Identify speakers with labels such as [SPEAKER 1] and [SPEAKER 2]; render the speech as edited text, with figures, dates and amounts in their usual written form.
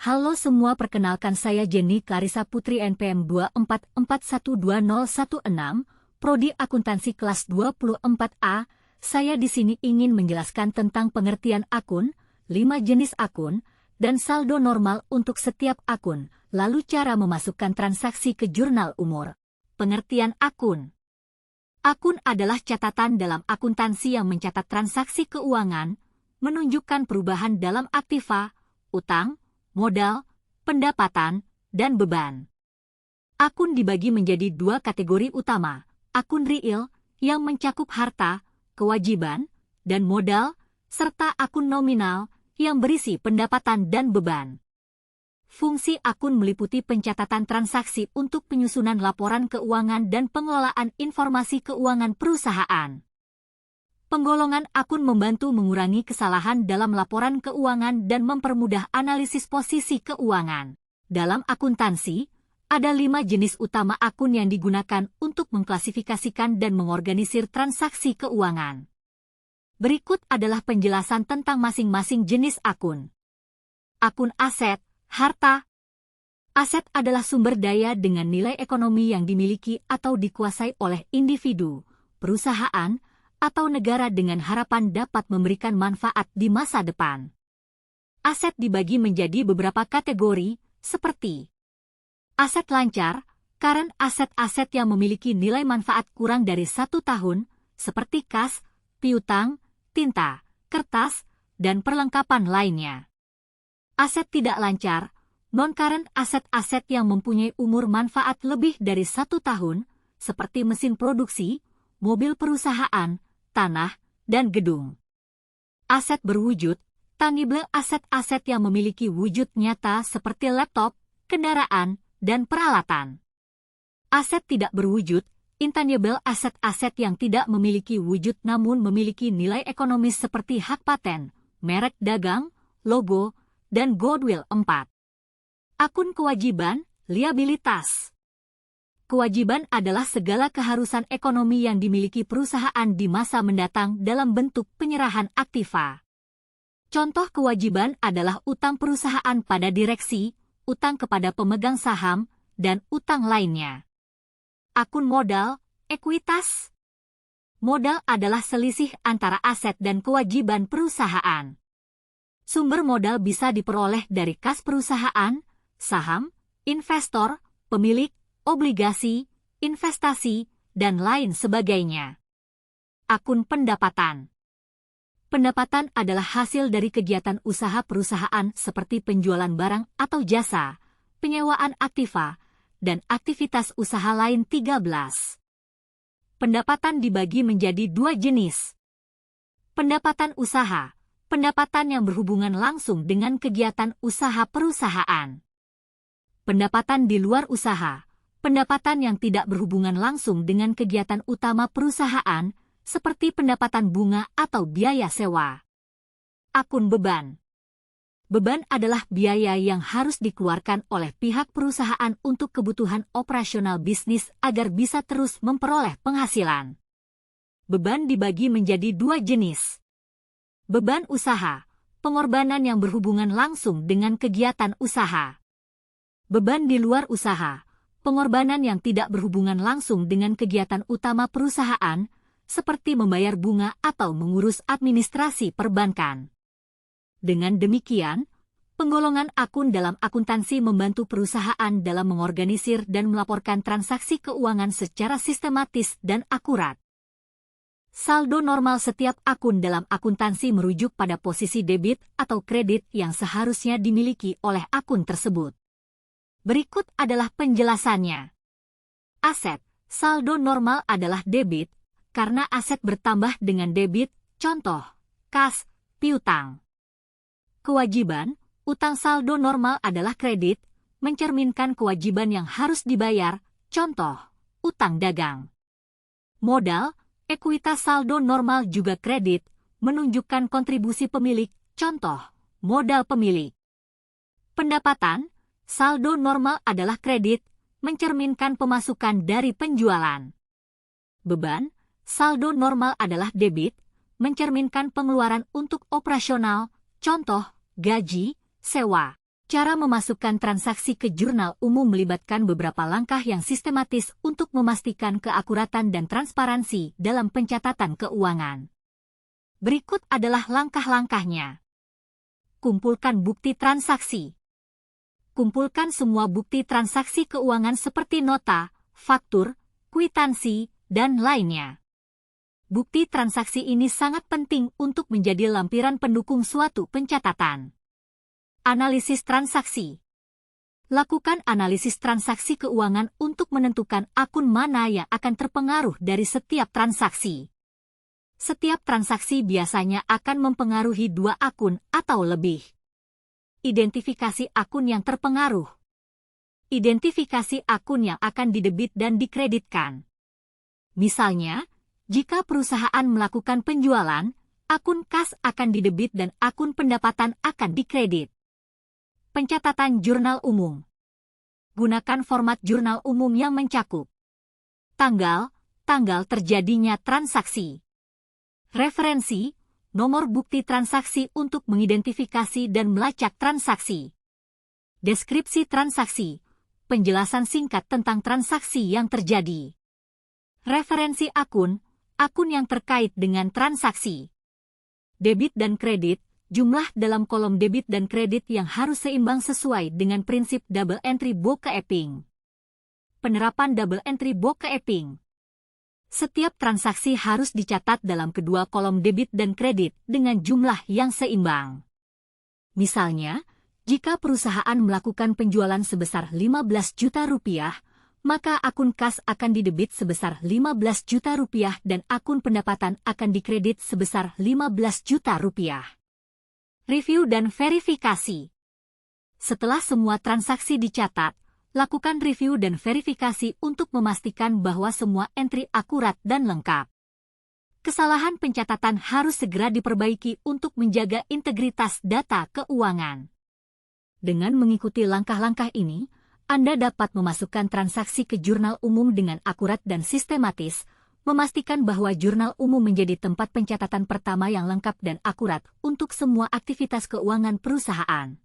[SPEAKER 1] Halo semua, perkenalkan saya Jenny Clarissa Putri NPM 244120116, Prodi Akuntansi kelas 24A. Saya di sini ingin menjelaskan tentang pengertian akun, 5 jenis akun, dan saldo normal untuk setiap akun, lalu cara memasukkan transaksi ke jurnal umur. Pengertian akun. Akun adalah catatan dalam akuntansi yang mencatat transaksi keuangan, menunjukkan perubahan dalam aktiva, utang, modal, pendapatan, dan beban. Akun dibagi menjadi 2 kategori utama, akun real, yang mencakup harta, kewajiban, dan modal, serta akun nominal, yang berisi pendapatan dan beban. Fungsi akun meliputi pencatatan transaksi untuk penyusunan laporan keuangan dan pengelolaan informasi keuangan perusahaan. Penggolongan akun membantu mengurangi kesalahan dalam laporan keuangan dan mempermudah analisis posisi keuangan. Dalam akuntansi, ada 5 jenis utama akun yang digunakan untuk mengklasifikasikan dan mengorganisir transaksi keuangan. Berikut adalah penjelasan tentang masing-masing jenis akun. Akun aset, harta. Aset adalah sumber daya dengan nilai ekonomi yang dimiliki atau dikuasai oleh individu, perusahaan, atau negara dengan harapan dapat memberikan manfaat di masa depan. Aset dibagi menjadi beberapa kategori, seperti aset lancar, current aset-aset yang memiliki nilai manfaat kurang dari 1 tahun, seperti kas, piutang, tinta, kertas, dan perlengkapan lainnya. Aset tidak lancar, non-current aset-aset yang mempunyai umur manfaat lebih dari 1 tahun, seperti mesin produksi, mobil perusahaan, tanah, dan gedung. Aset berwujud, tangible aset-aset yang memiliki wujud nyata seperti laptop, kendaraan, dan peralatan. Aset tidak berwujud, intangible aset-aset yang tidak memiliki wujud namun memiliki nilai ekonomis seperti hak paten, merek dagang, logo, dan goodwill. 4. Akun kewajiban, liabilitas. Kewajiban adalah segala keharusan ekonomi yang dimiliki perusahaan di masa mendatang dalam bentuk penyerahan aktiva. Contoh kewajiban adalah utang perusahaan pada direksi, utang kepada pemegang saham, dan utang lainnya. Akun modal, ekuitas. Modal adalah selisih antara aset dan kewajiban perusahaan. Sumber modal bisa diperoleh dari kas perusahaan, saham, investor, pemilik, obligasi, investasi, dan lain sebagainya. Akun pendapatan. Pendapatan adalah hasil dari kegiatan usaha perusahaan seperti penjualan barang atau jasa, penyewaan aktiva, dan aktivitas usaha lain. 13. Pendapatan dibagi menjadi 2 jenis. Pendapatan usaha, pendapatan yang berhubungan langsung dengan kegiatan usaha perusahaan. Pendapatan di luar usaha, pendapatan yang tidak berhubungan langsung dengan kegiatan utama perusahaan, seperti pendapatan bunga atau biaya sewa. Akun beban. Beban adalah biaya yang harus dikeluarkan oleh pihak perusahaan untuk kebutuhan operasional bisnis agar bisa terus memperoleh penghasilan. Beban dibagi menjadi 2 jenis. Beban usaha, pengorbanan yang berhubungan langsung dengan kegiatan usaha. Beban di luar usaha, pengorbanan yang tidak berhubungan langsung dengan kegiatan utama perusahaan, seperti membayar bunga atau mengurus administrasi perbankan. Dengan demikian, penggolongan akun dalam akuntansi membantu perusahaan dalam mengorganisir dan melaporkan transaksi keuangan secara sistematis dan akurat. Saldo normal setiap akun dalam akuntansi merujuk pada posisi debit atau kredit yang seharusnya dimiliki oleh akun tersebut. Berikut adalah penjelasannya. Aset, saldo normal adalah debit, karena aset bertambah dengan debit, contoh, kas, piutang. Kewajiban, utang saldo normal adalah kredit, mencerminkan kewajiban yang harus dibayar, contoh, utang dagang. Modal, ekuitas saldo normal juga kredit, menunjukkan kontribusi pemilik, contoh, modal pemilik. Pendapatan, saldo normal adalah kredit, mencerminkan pemasukan dari penjualan. Beban, saldo normal adalah debit, mencerminkan pengeluaran untuk operasional, contoh, gaji, sewa. Cara memasukkan transaksi ke jurnal umum melibatkan beberapa langkah yang sistematis untuk memastikan keakuratan dan transparansi dalam pencatatan keuangan. Berikut adalah langkah-langkahnya. Kumpulkan bukti transaksi. Kumpulkan semua bukti transaksi keuangan seperti nota, faktur, kwitansi, dan lainnya. Bukti transaksi ini sangat penting untuk menjadi lampiran pendukung suatu pencatatan. Analisis transaksi. Lakukan analisis transaksi keuangan untuk menentukan akun mana yang akan terpengaruh dari setiap transaksi. Setiap transaksi biasanya akan mempengaruhi 2 akun atau lebih. Identifikasi akun yang terpengaruh. Identifikasi akun yang akan didebit dan dikreditkan. Misalnya, jika perusahaan melakukan penjualan, akun kas akan didebit dan akun pendapatan akan dikredit. Pencatatan jurnal umum. Gunakan format jurnal umum yang mencakup tanggal terjadinya transaksi, referensi, nomor bukti transaksi untuk mengidentifikasi dan melacak transaksi, deskripsi transaksi, penjelasan singkat tentang transaksi yang terjadi, referensi akun yang terkait dengan transaksi, debit dan kredit, jumlah dalam kolom debit dan kredit yang harus seimbang sesuai dengan prinsip double entry bookkeeping. Penerapan double entry bookkeeping. Setiap transaksi harus dicatat dalam kedua kolom debit dan kredit dengan jumlah yang seimbang. Misalnya, jika perusahaan melakukan penjualan sebesar 15 juta rupiah, maka akun kas akan didebit sebesar 15 juta rupiah dan akun pendapatan akan dikredit sebesar 15 juta rupiah. Review dan verifikasi. Setelah semua transaksi dicatat, lakukan review dan verifikasi untuk memastikan bahwa semua entry akurat dan lengkap. Kesalahan pencatatan harus segera diperbaiki untuk menjaga integritas data keuangan. Dengan mengikuti langkah-langkah ini, Anda dapat memasukkan transaksi ke jurnal umum dengan akurat dan sistematis, memastikan bahwa jurnal umum menjadi tempat pencatatan pertama yang lengkap dan akurat untuk semua aktivitas keuangan perusahaan.